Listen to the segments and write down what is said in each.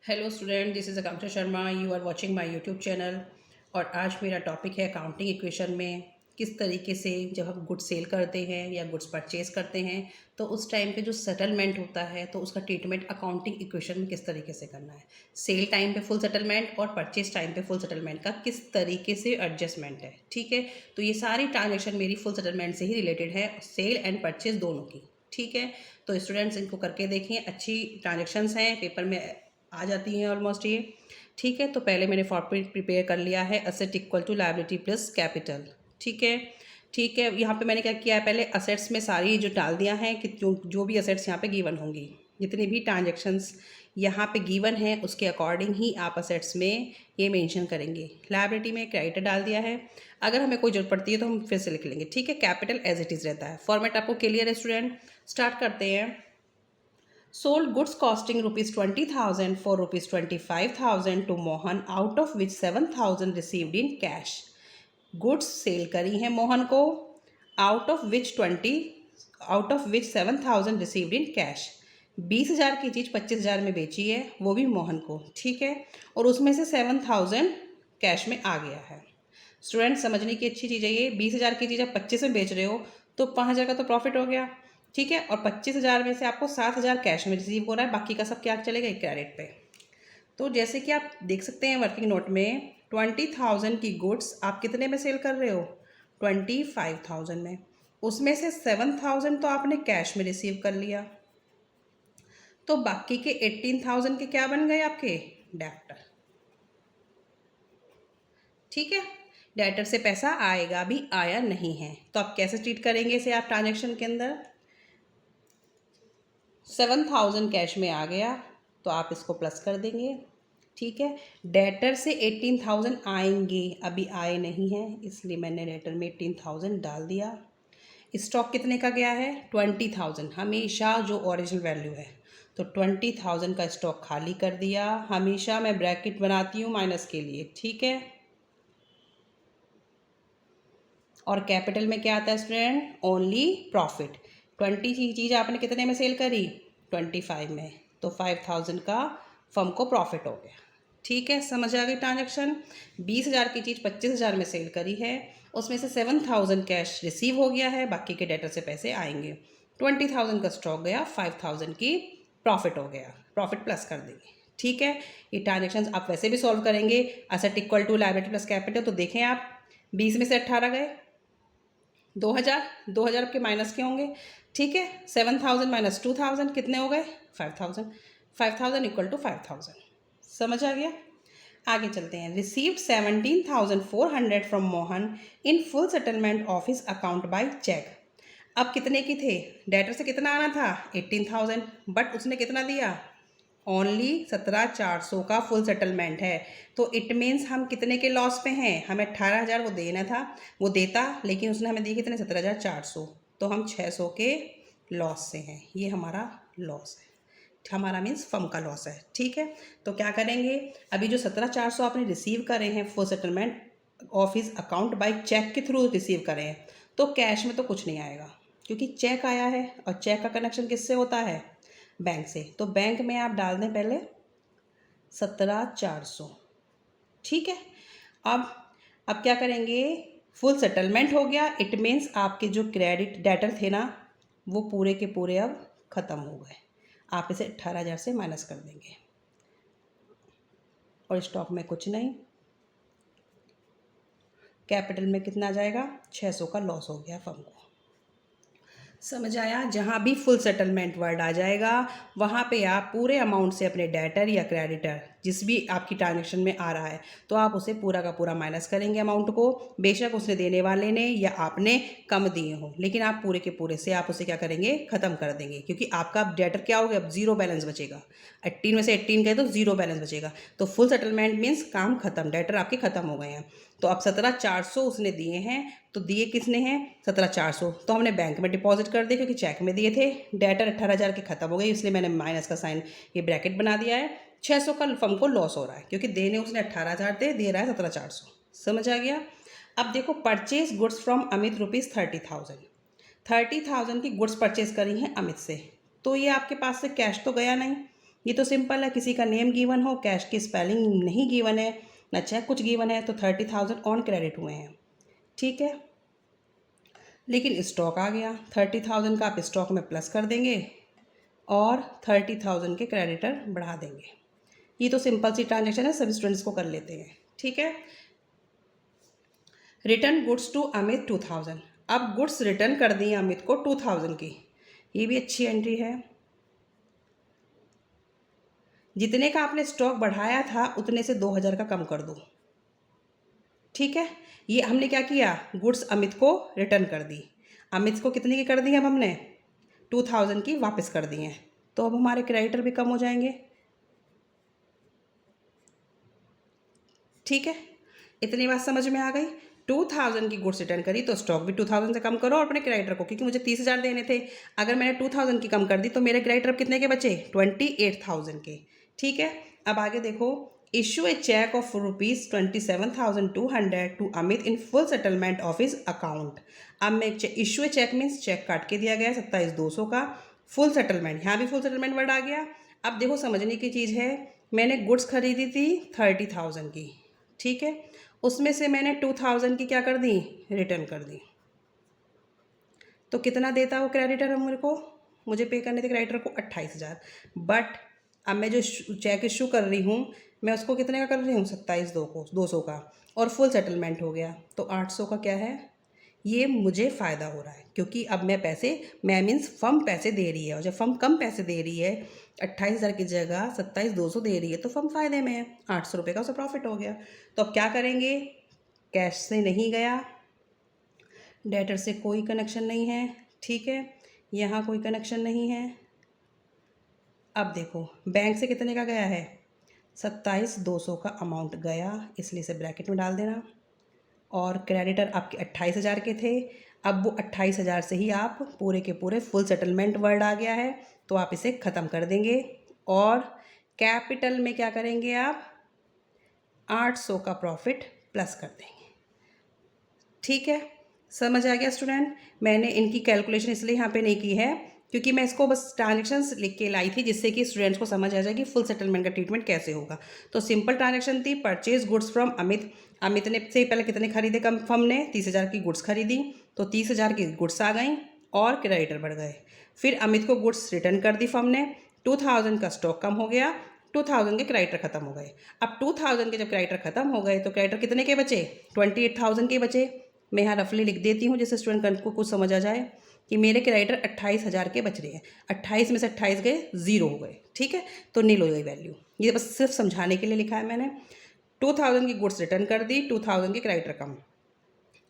Hello student, this is Akanksha Sharma. You are watching my YouTube channel. और आज मेरा topic है अकाउंटिंग इक्वेशन में किस तरीके से जब हम गुड्स सेल करते हैं या गुड्स परचेज करते हैं तो उस टाइम पे जो सेटलमेंट होता है तो उसका ट्रीटमेंट अकाउंटिंग इक्वेशन में किस तरीके से करना है। सेल टाइम पे फुल सेटलमेंट और परचेज टाइम पे फुल सेटलमेंट का किस तरीके से एडजस्टमेंट है। ठीक है, तो ये सारी ट्रांजेक्शन मेरी फुल सेटलमेंट से ही रिलेटेड है, सेल एंड परचेज दोनों की। ठीक है, तो स्टूडेंट्स इनको करके देखें, अच्छी ट्रांजेक्शन्स हैं, पेपर में आ जाती हैं ऑलमोस्ट ये। ठीक है, तो पहले मैंने फॉर्मेट प्रिपेयर कर लिया है, asset equal to liability plus capital. ठीक है, ठीक है, यहाँ पे मैंने क्या किया है, पहले असेट्स में सारी जो डाल दिया है कि जो भी असेट्स यहाँ पे गिवन होंगी, जितनी भी ट्रांजेक्शन्स यहाँ पे गिवन है उसके अकॉर्डिंग ही आप असेट्स में ये मेंशन करेंगे। लायबिलिटी में क्रेडिटर डाल दिया है, अगर हमें कोई जरूरत पड़ती है तो हम फिर से लिख लेंगे। ठीक है, कैपिटल एज इट इज़ रहता है। फॉर्मेट आपको क्लियर है स्टूडेंट? स्टार्ट करते हैं। Sold goods costing rupees 20,000 for rupees 25,000 to Mohan, out of which 7,000 received in cash. Goods sale करी हैं मोहन को, out of which 7,000 received in cash. 20,000 की चीज़ 25,000 में बेची है, वो भी मोहन को। ठीक है, और उसमें से 7,000 कैश में आ गया है। स्टूडेंट समझने की अच्छी चीज़ है ये। 20,000 की चीज़ आप 25 में बेच रहे हो तो 5,000 का तो प्रॉफिट हो गया। ठीक है, और 25,000 में से आपको 7,000 कैश में रिसीव हो रहा है, बाकी का सब क्या चलेगा, क्रेडिट पे। तो जैसे कि आप देख सकते हैं वर्किंग नोट में 20,000 की गुड्स आप कितने में सेल कर रहे हो, 25,000 में। उसमें से 7,000 तो आपने कैश में रिसीव कर लिया, तो बाकी के 18,000 के क्या बन गए आपके, डेप्टर। ठीक है, डेटर से पैसा आएगा भी, आया नहीं है, तो आप कैसे ट्रीट करेंगे इसे आप ट्रांजेक्शन के अंदर। 7,000 कैश में आ गया तो आप इसको प्लस कर देंगे। ठीक है, डेटर से 18,000 आएंगे, अभी आए नहीं हैं, इसलिए मैंने डेटर में 18,000 डाल दिया। स्टॉक कितने का गया है, 20,000, हमेशा जो ओरिजिनल वैल्यू है। तो 20,000 का स्टॉक खाली कर दिया। हमेशा मैं ब्रैकेट बनाती हूँ माइनस के लिए। ठीक है, और कैपिटल में क्या आता है स्टूडेंट, ओनली प्रॉफिट। 20 की चीज़ आपने कितने में सेल करी, 25 में, तो 5,000 का फर्म को प्रॉफिट हो गया। ठीक है, समझ आ गई ट्रांजेक्शन। 20,000 की चीज़ 25,000 में सेल करी है, उसमें से 7,000 कैश रिसीव हो गया है, बाकी के डेटर से पैसे आएंगे। 20,000 का स्टॉक गया, 5,000 की प्रॉफिट हो गया, प्रॉफिट प्लस कर देंगे। ठीक है, ये ट्रांजेक्शन आप वैसे भी सॉल्व करेंगे। Asset equal to liability plus capital, तो देखें आप 20 में से 18 गए, 2,000 के माइनस के होंगे। ठीक है, 7,000 माइनस 2,000 कितने हो गए, 5,000। 5,000 इक्वल टू 5,000। समझ आ गया? आगे चलते हैं। Received 17,400 from Mohan in full settlement of his account by cheque. अब कितने की थे, डेटर से कितना आना था, 18,000, बट उसने कितना दिया, ओनली 17,400 का फुल सेटलमेंट है। तो इट मीन्स हम कितने के लॉस पे हैं, हमें 18,000 वो देना था, वो देता, लेकिन उसने हमें दिए कितने, 17,400, तो हम 600 के लॉस से हैं। ये हमारा लॉस है, हमारा मीन्स फर्म का लॉस है। ठीक है, तो क्या करेंगे, अभी जो 17,400 आपने रिसीव करे हैं full settlement of his account by cheque के थ्रू रिसीव करे हैं, तो कैश में तो कुछ नहीं आएगा, क्योंकि चेक आया है, और चेक का कनेक्शन किससे होता है, बैंक से। तो बैंक में आप डाल दें पहले 17,400। ठीक है, अब क्या करेंगे, फुल सेटलमेंट हो गया, इट मीन्स आपके जो क्रेडिट डेटर थे ना वो पूरे के पूरे अब ख़त्म हो गए। आप इसे 18,000 से माइनस कर देंगे, और स्टॉक में कुछ नहीं, कैपिटल में कितना जाएगा, 600 का लॉस हो गया फर्म को। समझ आया? जहाँ भी फुल सेटलमेंट वर्ड आ जाएगा वहाँ पे आप पूरे अमाउंट से अपने डेटर या क्रेडिटर जिस भी आपकी ट्रांजेक्शन में आ रहा है तो आप उसे पूरा का पूरा माइनस करेंगे अमाउंट को। बेशक उसने देने वाले ने या आपने कम दिए हो, लेकिन आप पूरे के पूरे से आप उसे क्या करेंगे, ख़त्म कर देंगे, क्योंकि आपका डेटर क्या हो गया, अब जीरो बैलेंस बचेगा। 18 में से 18 गए तो जीरो बैलेंस बचेगा। तो फुल सेटलमेंट मीन्स काम खत्म, डेटर आपके ख़त्म हो गए हैं। तो अब 17,400 उसने दिए हैं, तो दिए किसने हैं, 17,400, तो हमने बैंक में डिपॉजिट कर दिए क्योंकि चेक में दिए थे। डेटर 18,000 के खत्म हो गए, इसलिए मैंने माइनस का साइन ये ब्रैकेट बना दिया है। 600 का फर्म को लॉस हो रहा है, क्योंकि देने उसने 18,000 दे रहा है 17,400। समझ आ गया? अब देखो, purchase goods from Amit rupees 30,000। 30,000 की गुड्स परचेज करी हैं अमित से, तो ये आपके पास से कैश तो गया नहीं, ये तो सिंपल है, किसी का नेम गिवन हो, कैश की स्पेलिंग नहीं गिवन है, ना चेक कुछ गिवन है, तो 30,000 ऑन क्रेडिट हुए हैं। ठीक है, लेकिन स्टॉक आ गया, 30,000 का आप स्टॉक में प्लस कर देंगे और 30,000 के क्रेडिटर बढ़ा देंगे। ये तो सिंपल सी ट्रांजेक्शन है, सभी स्टूडेंट्स को कर लेते हैं। ठीक है, रिटर्न गुड्स टू अमित 2,000। अब गुड्स रिटर्न कर दी अमित को 2,000 की, ये भी अच्छी एंट्री है। जितने का आपने स्टॉक बढ़ाया था उतने से 2,000 का कम कर दो। ठीक है, ये हमने क्या किया, गुड्स अमित को रिटर्न कर दी। अमित को कितने की कर दी, अब हमने 2,000 की वापस कर दी हैं, तो अब हमारे क्रेडिटर भी कम हो जाएंगे। ठीक है, इतनी बात समझ में आ गई। 2,000 की गुड्स रिटर्न करी तो स्टॉक भी 2,000 से कम करो और अपने क्रेडिटर को, क्योंकि मुझे 30,000 देने थे, अगर मैंने 2,000 की कम कर दी तो मेरे क्रेडिटर कितने के बचे, 28,000 के। ठीक है, अब आगे देखो, issue a cheque of ₹27,200 to Amit in full settlement of his account. अब मैं issue a cheque means cheque काट के दिया गया 27,200 का, फुल सेटलमेंट, यहाँ भी फुल सेटलमेंट वर्ड आ गया। अब देखो समझने की चीज़ है, मैंने गुड्स खरीदी थी 30,000 की, ठीक है, उसमें से मैंने 2,000 की क्या कर दी, रिटर्न कर दी, तो कितना देता वो क्रेडिटर मेरे को, मुझे पे करने थे क्रेडिटर को 28,000। बट अब मैं जो चेक इशू कर रही हूँ मैं उसको कितने का कर रही हूँ, 27,200 का, और फुल सेटलमेंट हो गया तो 800 का क्या है, ये मुझे फ़ायदा हो रहा है, क्योंकि अब मैं मीन्स फर्म पैसे दे रही है, और जब फर्म कम पैसे दे रही है, 28,000 की जगह 27,200 दे रही है, तो फर्म फ़ायदे में है, 800 रुपये का उसका प्रॉफिट हो गया। तो अब क्या करेंगे, कैश से नहीं गया, डेटर से कोई कनेक्शन नहीं है, ठीक है, यहाँ कोई कनेक्शन नहीं है। अब देखो बैंक से कितने का गया है, 27,200 का अमाउंट गया, इसलिए इसे ब्रैकेट में डाल देना। और क्रेडिटर आपके 28,000 के थे, अब वो 28,000 से ही आप पूरे के पूरे फुल सेटलमेंट वर्ड आ गया है, तो आप इसे ख़त्म कर देंगे और कैपिटल में क्या करेंगे आप, 800 का प्रॉफिट प्लस कर देंगे। ठीक है, समझ आ गया स्टूडेंट। मैंने इनकी कैलकुलेशन इसलिए यहाँ पे नहीं की है क्योंकि मैं इसको बस ट्रांजेक्शन्स लिख के लाई थी, जिससे कि स्टूडेंट्स को समझ आ जाए कि फुल सेटलमेंट का ट्रीटमेंट कैसे होगा। तो सिंपल ट्रांजेक्शन थी, purchase goods from Amit. Amit ने से पहले कितने खरीदे, कम फर्म ने 30,000 की गुड्स खरीदी, तो 30,000 की गुड्स आ गई और क्रेडिटर बढ़ गए। फिर अमित को गुड्स रिटर्न कर दी फर्म ने, 2,000 का स्टॉक कम हो गया, 2,000 के क्रेडिटर खत्म हो गए। अब 2,000 के जब क्रेडिटर खत्म हो गए तो क्रेडिटर कितने के बचे, 28,000 के बचे। मैं यहाँ रफली लिख देती हूँ जिससे स्टूडेंट को कुछ समझ आ जाए कि मेरे क्रेडिटर 28,000 के बच रहे हैं, 28 में से 28 गए, 0 हो गए। ठीक है, तो नील हो गई वैल्यू। ये बस सिर्फ समझाने के लिए लिखा है मैंने। 2,000 की गुड्स रिटर्न कर दी, 2,000 के क्रेडिटर कम।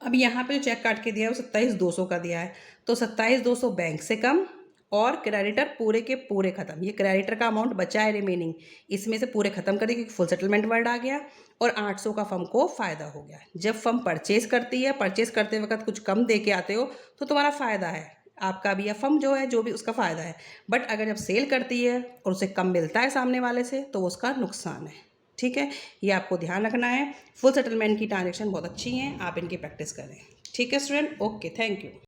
अब यहाँ पे जो चेक काट के दिया है वो 27,200 का दिया है, तो 27,200 बैंक से कम और क्रेडिटर पूरे के पूरे खत्म। ये क्रेडिटर का अमाउंट बचा है रिमेनिंग, इसमें से पूरे खत्म कर दी क्योंकि फुल सेटलमेंट वर्ड आ गया, और 800 का फर्म को फ़ायदा हो गया। जब फर्म परचेज करती है, परचेज करते वक्त कुछ कम दे के आते हो तो तुम्हारा फ़ायदा है, आपका भी, या फर्म जो है जो भी उसका फ़ायदा है। बट अगर जब सेल करती है और उसे कम मिलता है सामने वाले से तो उसका नुकसान है। ठीक है, ये आपको ध्यान रखना है। फुल सेटलमेंट की ट्रांजेक्शन बहुत अच्छी हैं, आप इनकी प्रैक्टिस करें। ठीक है स्टूडेंट, ओके, थैंक यू।